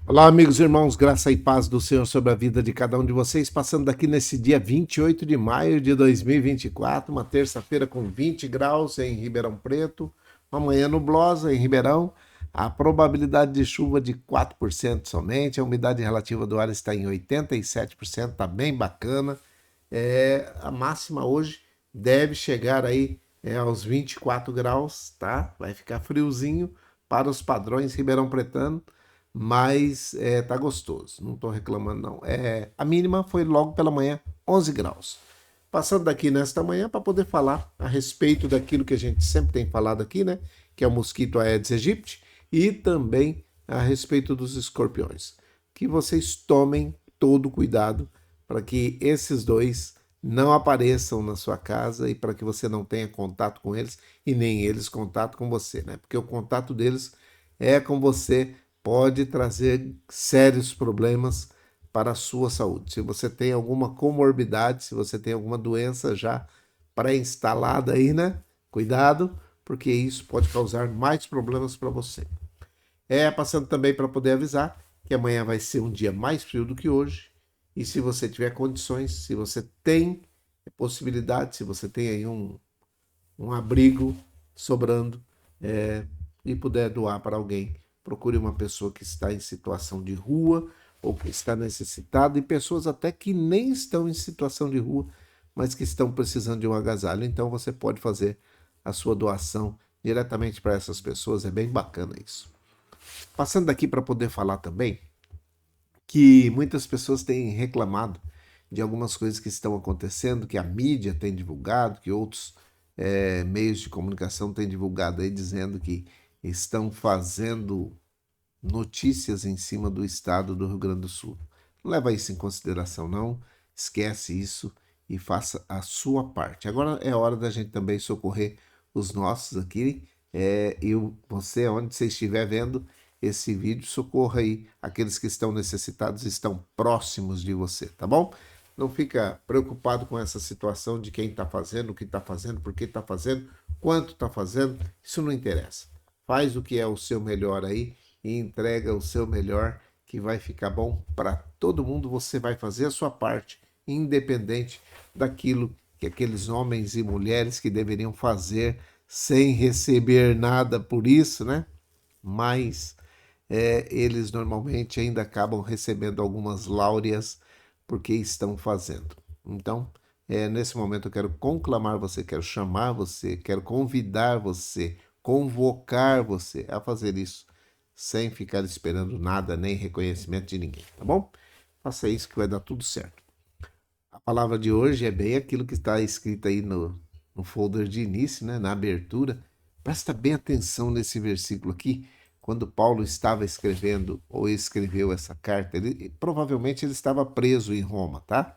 Olá, amigos e irmãos, graça e paz do Senhor sobre a vida de cada um de vocês, passando daqui nesse dia 28 de maio de 2024, uma terça-feira com 20 graus em Ribeirão Preto, uma manhã nublosa em Ribeirão, a probabilidade de chuva de 4% somente, a umidade relativa do ar está em 87%, está bem bacana. A máxima hoje deve chegar aí aos 24 graus, tá? Vai ficar friozinho para os padrões Ribeirão Pretano, mas tá gostoso, não estou reclamando não. A mínima foi logo pela manhã, 11 graus. Passando daqui nesta manhã para poder falar a respeito daquilo que a gente sempre tem falado aqui, né? Que é o mosquito Aedes aegypti e também a respeito dos escorpiões. Que vocês tomem todo o cuidado para que esses dois não apareçam na sua casa e para que você não tenha contato com eles e nem eles contato com você, né? Porque o contato deles é com você, pode trazer sérios problemas para a sua saúde. Se você tem alguma comorbidade, se você tem alguma doença já pré-instalada aí, né? Cuidado, porque isso pode causar mais problemas para você. Passando também para poder avisar que amanhã vai ser um dia mais frio do que hoje. E se você tiver condições, se você tem possibilidade, se você tem aí um abrigo sobrando e puder doar para alguém, procure uma pessoa que está em situação de rua ou que está necessitada e pessoas até que nem estão em situação de rua, mas que estão precisando de um agasalho. Então você pode fazer a sua doação diretamente para essas pessoas, é bem bacana isso. Passando daqui para poder falar também que muitas pessoas têm reclamado de algumas coisas que estão acontecendo, que a mídia tem divulgado, que outros meios de comunicação têm divulgado aí, dizendo que estão fazendo notícias em cima do estado do Rio Grande do Sul. Não leva isso em consideração, não. Esquece isso e faça a sua parte. Agora é hora da gente também socorrer os nossos aqui. E você, onde você estiver vendo esse vídeo, socorra aí aqueles que estão necessitados, estão próximos de você, tá bom? Não fica preocupado com essa situação de quem está fazendo, o que está fazendo, por que está fazendo, quanto está fazendo, isso não interessa. Faz o que é o seu melhor aí e entrega o seu melhor, que vai ficar bom para todo mundo. Você vai fazer a sua parte, independente daquilo que aqueles homens e mulheres que deveriam fazer sem receber nada por isso, né? Mas eles normalmente ainda acabam recebendo algumas láureas porque estão fazendo. Então, nesse momento eu quero conclamar você, quero chamar você, quero convidar você, convocar você a fazer isso sem ficar esperando nada, nem reconhecimento de ninguém, tá bom? Faça isso que vai dar tudo certo. A palavra de hoje é bem aquilo que está escrito aí no folder de início, né, na abertura. Presta bem atenção nesse versículo aqui. Quando Paulo estava escrevendo ou escreveu essa carta, provavelmente ele estava preso em Roma, tá?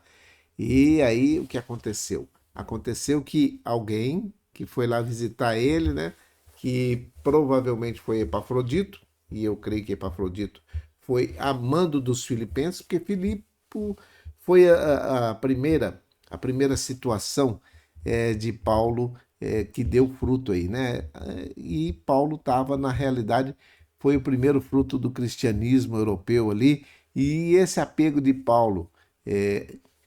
E aí o que aconteceu? Aconteceu que alguém que foi lá visitar ele, né, que provavelmente foi Epafrodito, e eu creio que Epafrodito foi amando dos filipenses, porque Filipe foi a primeira situação de Paulo que deu fruto aí, né? E Paulo estava, na realidade, foi o primeiro fruto do cristianismo europeu ali, e esse apego de Paulo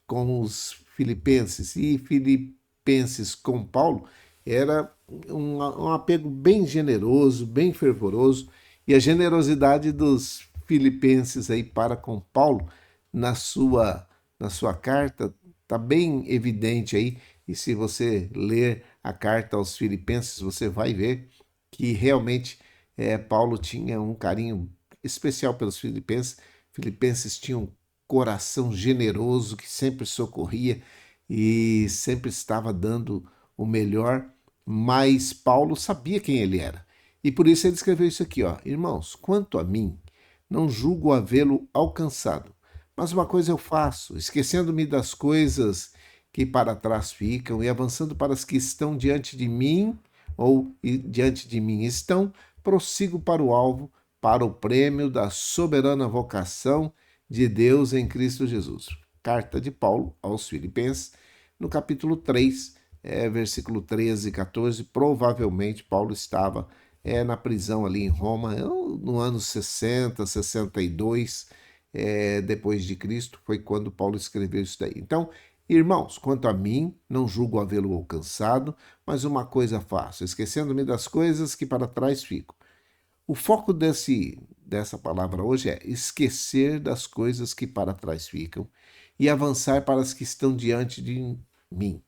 com os filipenses e filipenses com Paulo era um apego bem generoso, bem fervoroso, e a generosidade dos filipenses aí para com Paulo na sua carta está bem evidente aí, e se você ler a carta aos Filipenses, você vai ver que realmente Paulo tinha um carinho especial pelos Filipenses. Filipenses tinham um coração generoso que sempre socorria e sempre estava dando o melhor, mas Paulo sabia quem ele era. E por isso ele escreveu isso aqui, ó: Irmãos, quanto a mim, não julgo havê-lo alcançado, mas uma coisa eu faço, esquecendo-me das coisas que para trás ficam e avançando para as que estão diante de mim, diante de mim estão, prossigo para o alvo, para o prêmio da soberana vocação de Deus em Cristo Jesus. Carta de Paulo aos Filipenses, no capítulo 3, versículo 13 e 14. Provavelmente Paulo estava na prisão ali em Roma, no ano 60, 62, depois de Cristo, foi quando Paulo escreveu isso daí. Então, irmãos, quanto a mim, não julgo havê-lo alcançado, mas uma coisa faço, esquecendo-me das coisas que para trás ficam. O foco dessa palavra hoje é esquecer das coisas que para trás ficam e avançar para as que estão diante de mim.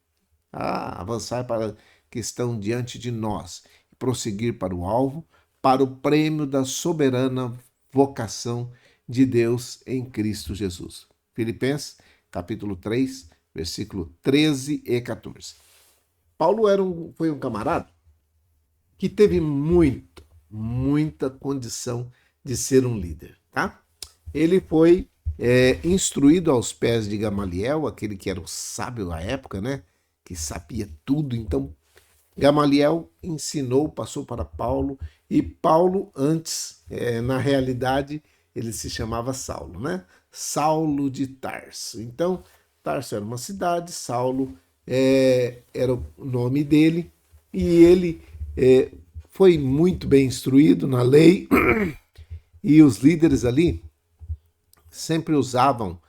Avançar para as que estão diante de nós e prosseguir para o alvo, para o prêmio da soberana vocação de Deus em Cristo Jesus. Filipenses, capítulo 3, versículo 13 e 14. Paulo foi um camarada que teve muita condição de ser um líder, tá? Ele foi instruído aos pés de Gamaliel, aquele que era o sábio da época, né? Que sabia tudo. Então, Gamaliel ensinou, passou para Paulo, e Paulo antes, na realidade, ele se chamava Saulo, né? Saulo de Tarso. Então, Tarso era uma cidade, Saulo era o nome dele, e ele foi muito bem instruído na lei, e os líderes ali sempre usavam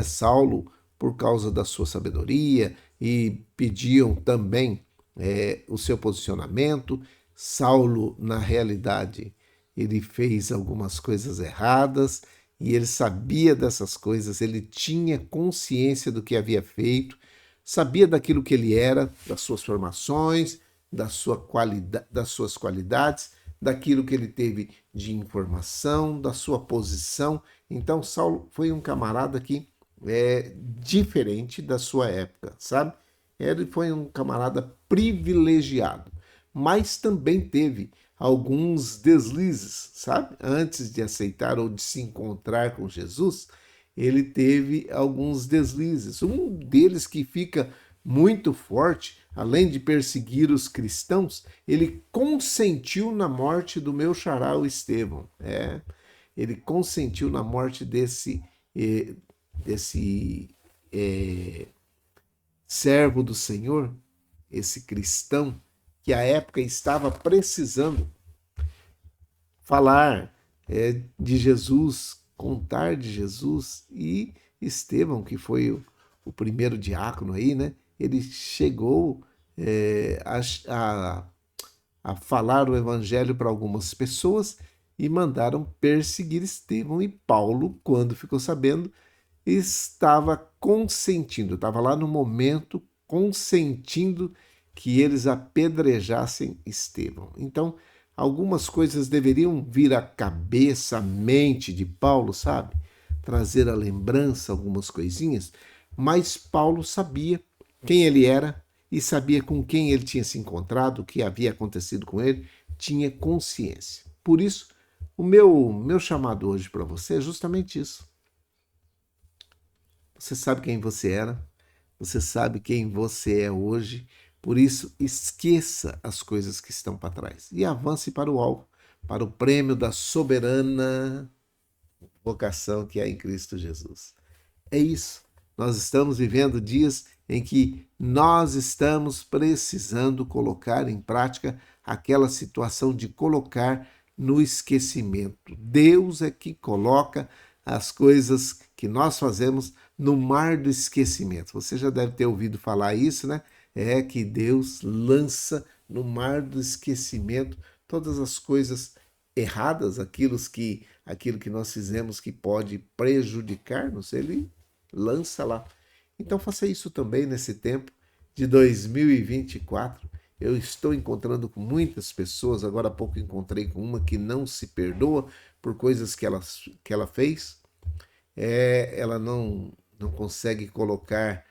Saulo por causa da sua sabedoria e pediam também o seu posicionamento. Saulo, na realidade, ele fez algumas coisas erradas e ele sabia dessas coisas, ele tinha consciência do que havia feito, sabia daquilo que ele era, das suas formações, das suas qualidades, daquilo que ele teve de informação, da sua posição. Então, Saulo foi um camarada que diferente da sua época, sabe? Ele foi um camarada privilegiado, mas também teve alguns deslizes, sabe? Antes de aceitar ou de se encontrar com Jesus, ele teve alguns deslizes. Um deles que fica muito forte, além de perseguir os cristãos, ele consentiu na morte do meu xará, o Estevão. Ele consentiu na morte desse servo do Senhor, esse cristão, que à época estava precisando falar de Jesus, contar de Jesus, e Estevão, que foi o primeiro diácono aí, né? Ele chegou a falar o evangelho para algumas pessoas e mandaram perseguir Estevão. E Paulo, quando ficou sabendo, estava consentindo, estava lá no momento consentindo que eles apedrejassem Estevão. Então, algumas coisas deveriam vir à cabeça, à mente de Paulo, sabe? Trazer à lembrança algumas coisinhas, mas Paulo sabia quem ele era e sabia com quem ele tinha se encontrado, o que havia acontecido com ele, tinha consciência. Por isso, o meu chamado hoje para você é justamente isso. Você sabe quem você era, você sabe quem você é hoje, por isso esqueça as coisas que estão para trás e avance para o alvo, para o prêmio da soberana vocação que há em Cristo Jesus. É isso. Nós estamos vivendo dias em que nós estamos precisando colocar em prática aquela situação de colocar no esquecimento. Deus é que coloca as coisas que nós fazemos no mar do esquecimento. Você já deve ter ouvido falar isso, né? É que Deus lança no mar do esquecimento todas as coisas erradas, aquilo que nós fizemos que pode prejudicar-nos, ele lança lá. Então faça isso também nesse tempo de 2024. Eu estou encontrando com muitas pessoas, agora há pouco encontrei com uma que não se perdoa por coisas que ela fez. Ela não consegue colocar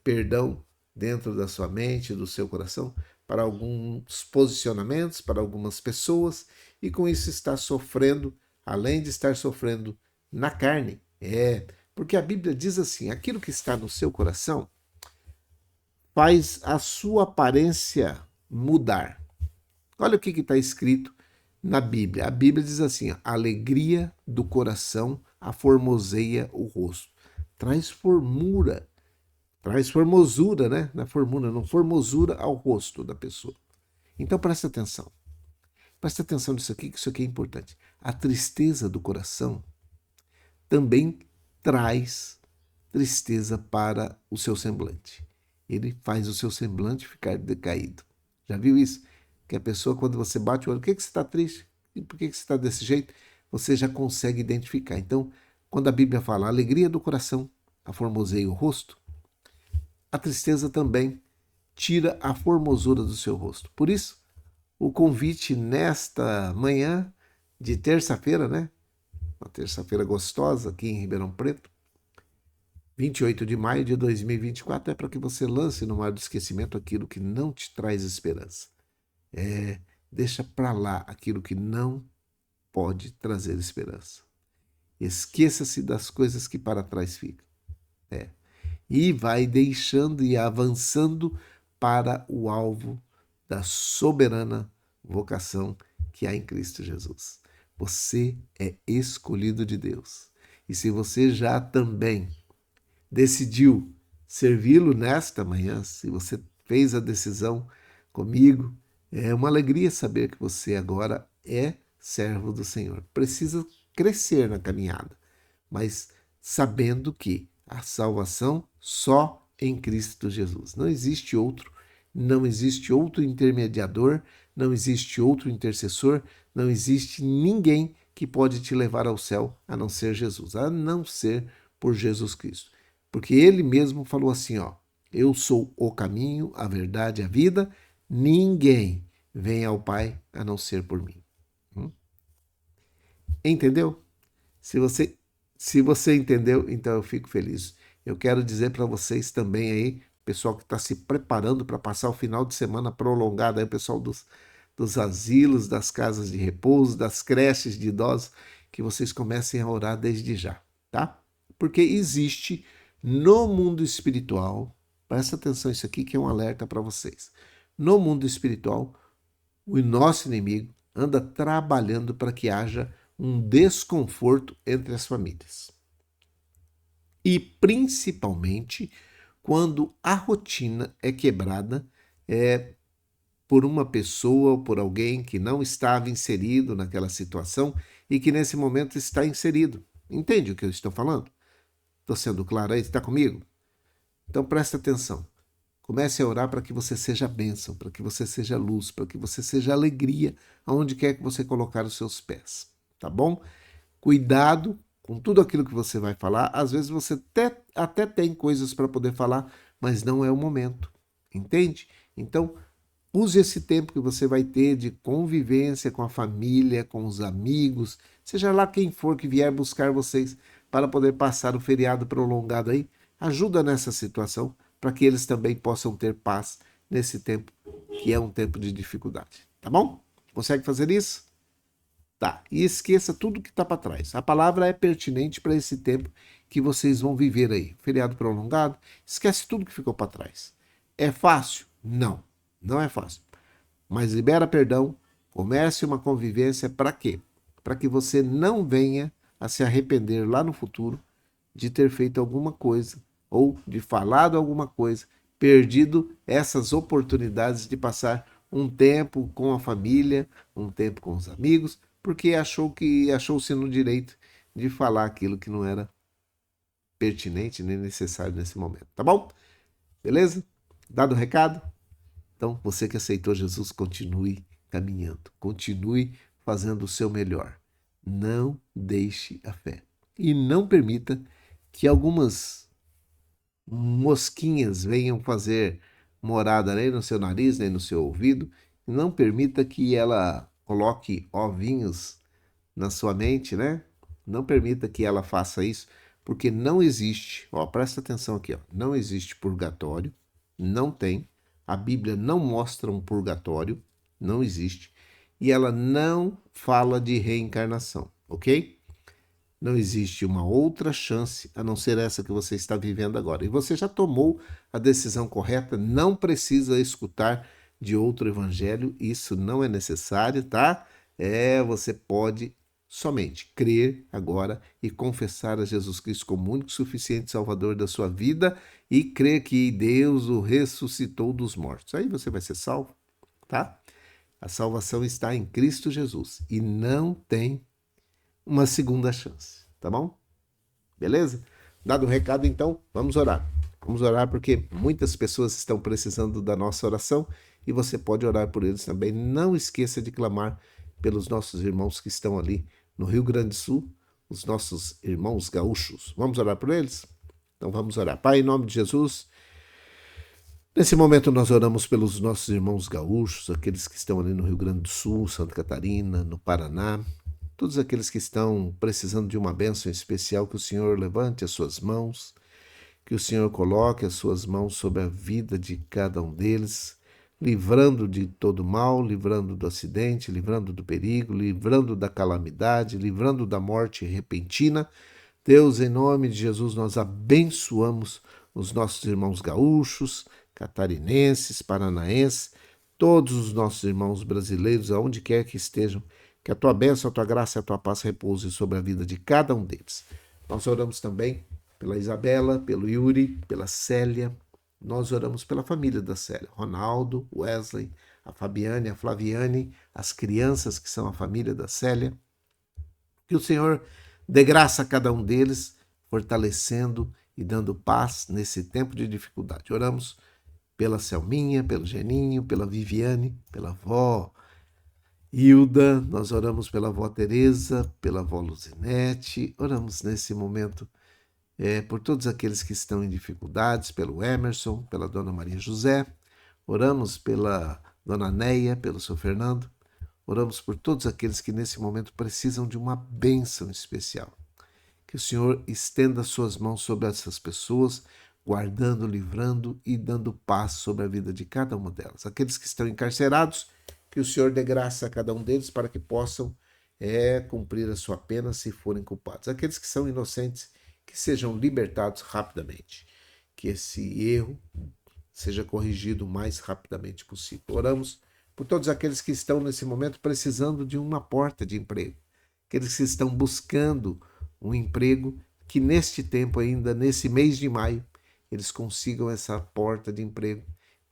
perdão dentro da sua mente, do seu coração, para alguns posicionamentos, para algumas pessoas, e com isso está sofrendo, além de estar sofrendo na carne. Porque a Bíblia diz assim: aquilo que está no seu coração faz a sua aparência mudar. Olha o que está escrito na Bíblia. A Bíblia diz assim: a alegria do coração aformoseia o rosto. Traz formosura, né? Não formosura ao rosto da pessoa. Então presta atenção. Presta atenção nisso aqui, que isso aqui é importante. A tristeza do coração também traz tristeza para o seu semblante. Ele faz o seu semblante ficar decaído. Já viu isso? Que a pessoa, quando você bate o olho, por que você está triste? Por que você está desse jeito? Você já consegue identificar. Então, quando a Bíblia fala alegria do coração, aformoseia o rosto, a tristeza também tira a formosura do seu rosto. Por isso, o convite nesta manhã de terça-feira, né? Uma terça-feira gostosa aqui em Ribeirão Preto, 28 de maio de 2024, é para que você lance no mar do esquecimento aquilo que não te traz esperança. Deixa para lá aquilo que não pode trazer esperança. Esqueça-se das coisas que para trás ficam. E vai deixando e avançando para o alvo da soberana vocação que há em Cristo Jesus. Você é escolhido de Deus. E se você já também decidiu servi-lo nesta manhã, se você fez a decisão comigo, é uma alegria saber que você agora é servo do Senhor. Precisa crescer na caminhada, mas sabendo que a salvação só em Cristo Jesus. Não existe outro, não existe outro intermediador, não existe outro intercessor, não existe ninguém que pode te levar ao céu a não ser Jesus, a não ser por Jesus Cristo. Porque ele mesmo falou assim, ó, eu sou o caminho, a verdade e a vida, ninguém vem ao Pai a não ser por mim. Entendeu? Se você entendeu, então eu fico feliz. Eu quero dizer para vocês também aí, pessoal que está se preparando para passar o final de semana prolongado, aí, o pessoal dos asilos, das casas de repouso, das creches de idosos, que vocês comecem a orar desde já, tá? Porque existe no mundo espiritual, presta atenção isso aqui que é um alerta para vocês. No mundo espiritual, o nosso inimigo anda trabalhando para que haja um desconforto entre as famílias. E principalmente quando a rotina é quebrada por uma pessoa ou por alguém que não estava inserido naquela situação e que nesse momento está inserido. Entende o que eu estou falando? Estou sendo claro aí? Está comigo? Então presta atenção. Comece a orar para que você seja bênção, para que você seja luz, para que você seja alegria aonde quer que você colocar os seus pés. Tá bom? Cuidado com tudo aquilo que você vai falar. Às vezes você até tem coisas para poder falar, mas não é o momento. Entende? Então, use esse tempo que você vai ter de convivência com a família, com os amigos, seja lá quem for que vier buscar vocês para poder passar o feriado prolongado aí. Ajuda nessa situação para que eles também possam ter paz nesse tempo que é um tempo de dificuldade. Tá bom? Consegue fazer isso? Tá. E esqueça tudo que está para trás. A palavra é pertinente para esse tempo que vocês vão viver aí. Feriado prolongado, esquece tudo que ficou para trás. É fácil? Não. Não é fácil. Mas libera perdão, comece uma convivência para quê? Para que você não venha a se arrepender lá no futuro de ter feito alguma coisa ou de falado alguma coisa, perdido essas oportunidades de passar um tempo com a família, um tempo com os amigos, porque achou-se no direito de falar aquilo que não era pertinente nem necessário nesse momento, tá bom? Beleza? Dado o recado? Então, você que aceitou Jesus, continue caminhando, continue fazendo o seu melhor. Não deixe a fé. E não permita que algumas mosquinhas venham fazer morada nem no seu nariz, nem no seu ouvido. Não permita que ela coloque ovinhos na sua mente, né? Não permita que ela faça isso, porque não existe, ó, presta atenção aqui, ó, não existe purgatório, não tem. A Bíblia não mostra um purgatório, não existe. E ela não fala de reencarnação, ok? Não existe uma outra chance a não ser essa que você está vivendo agora. E você já tomou a decisão correta, não precisa escutar de outro evangelho, isso não é necessário, tá? Você pode somente crer agora e confessar a Jesus Cristo como único e suficiente Salvador da sua vida e crer que Deus o ressuscitou dos mortos. Aí você vai ser salvo, tá? A salvação está em Cristo Jesus e não tem uma segunda chance, tá bom? Beleza? Dado o recado, então, vamos orar. Vamos orar porque muitas pessoas estão precisando da nossa oração e você pode orar por eles também. Não esqueça de clamar pelos nossos irmãos que estão ali no Rio Grande do Sul, os nossos irmãos gaúchos. Vamos orar por eles? Então vamos orar. Pai, em nome de Jesus, nesse momento nós oramos pelos nossos irmãos gaúchos, aqueles que estão ali no Rio Grande do Sul, Santa Catarina, no Paraná, todos aqueles que estão precisando de uma bênção especial, que o Senhor levante as suas mãos, que o Senhor coloque as suas mãos sobre a vida de cada um deles, livrando de todo mal, livrando do acidente, livrando do perigo, livrando da calamidade, livrando da morte repentina. Deus, em nome de Jesus, nós abençoamos os nossos irmãos gaúchos, catarinenses, paranaenses, todos os nossos irmãos brasileiros, aonde quer que estejam, que a tua bênção, a tua graça e a tua paz repouse sobre a vida de cada um deles. Nós oramos também pela Isabela, pelo Yuri, pela Célia. Nós oramos pela família da Célia, Ronaldo, Wesley, a Fabiane, a Flaviane, as crianças que são a família da Célia. Que o Senhor dê graça a cada um deles, fortalecendo e dando paz nesse tempo de dificuldade. Oramos pela Selminha, pelo Geninho, pela Viviane, pela avó Hilda, nós oramos pela avó Teresa, pela avó Luzinete, oramos nesse momento por todos aqueles que estão em dificuldades, pelo Emerson, pela dona Maria José, oramos pela dona Neia, pelo seu Fernando, oramos por todos aqueles que nesse momento precisam de uma bênção especial. Que o Senhor estenda suas mãos sobre essas pessoas, guardando, livrando e dando paz sobre a vida de cada uma delas. Aqueles que estão encarcerados, que o Senhor dê graça a cada um deles para que possam cumprir a sua pena se forem culpados. Aqueles que são inocentes, que sejam libertados rapidamente. Que esse erro seja corrigido o mais rapidamente possível. Oramos por todos aqueles que estão nesse momento precisando de uma porta de emprego. Aqueles que estão buscando um emprego, que neste tempo ainda, nesse mês de maio, eles consigam essa porta de emprego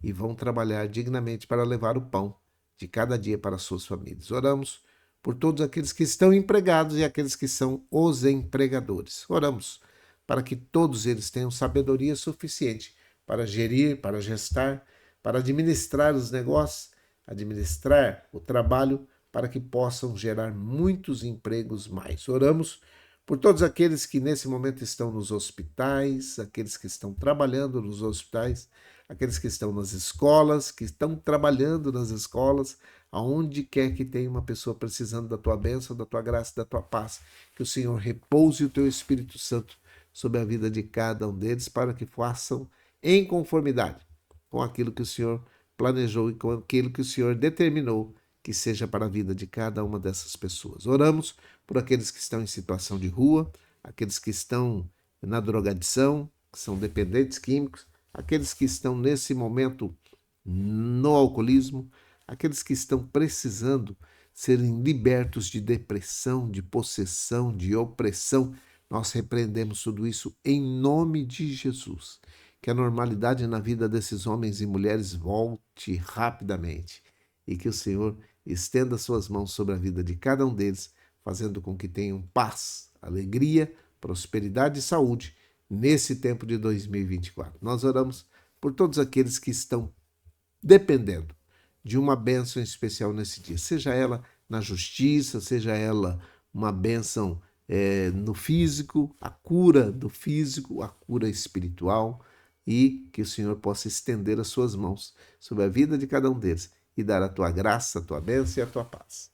e vão trabalhar dignamente para levar o pão de cada dia para suas famílias. Oramos por todos aqueles que estão empregados e aqueles que são os empregadores. Oramos para que todos eles tenham sabedoria suficiente para gerir, para gestar, para administrar os negócios, administrar o trabalho, para que possam gerar muitos empregos mais. Oramos por todos aqueles que nesse momento estão nos hospitais, aqueles que estão trabalhando nos hospitais, aqueles que estão nas escolas, que estão trabalhando nas escolas, aonde quer que tenha uma pessoa precisando da tua bênção, da tua graça, da tua paz, que o Senhor repouse o teu Espírito Santo sobre a vida de cada um deles, para que façam em conformidade com aquilo que o Senhor planejou e com aquilo que o Senhor determinou que seja para a vida de cada uma dessas pessoas. Oramos por aqueles que estão em situação de rua, aqueles que estão na drogadição, que são dependentes químicos, aqueles que estão nesse momento no alcoolismo, aqueles que estão precisando serem libertos de depressão, de possessão, de opressão. Nós repreendemos tudo isso em nome de Jesus. Que a normalidade na vida desses homens e mulheres volte rapidamente e que o Senhor estenda suas mãos sobre a vida de cada um deles, fazendo com que tenham paz, alegria, prosperidade e saúde nesse tempo de 2024. Nós oramos por todos aqueles que estão dependendo de uma bênção especial nesse dia, seja ela na justiça, seja ela uma bênção no físico, a cura do físico, a cura espiritual, e que o Senhor possa estender as suas mãos sobre a vida de cada um deles e dar a tua graça, a tua bênção e a tua paz.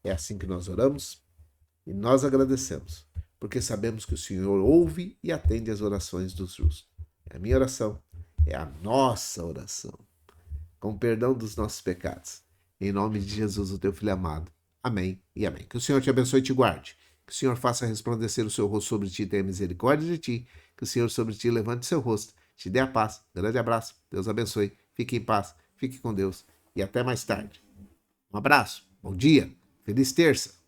É assim que nós oramos e nós agradecemos, porque sabemos que o Senhor ouve e atende as orações dos justos. É a minha oração, é a nossa oração, com perdão dos nossos pecados. Em nome de Jesus, o teu Filho amado. Amém e amém. Que o Senhor te abençoe e te guarde. Que o Senhor faça resplandecer o seu rosto sobre ti e tenha misericórdia de ti. Que o Senhor sobre ti levante seu rosto, te dê a paz. Grande abraço. Deus abençoe. Fique em paz. Fique com Deus. E até mais tarde. Um abraço. Bom dia. Feliz terça.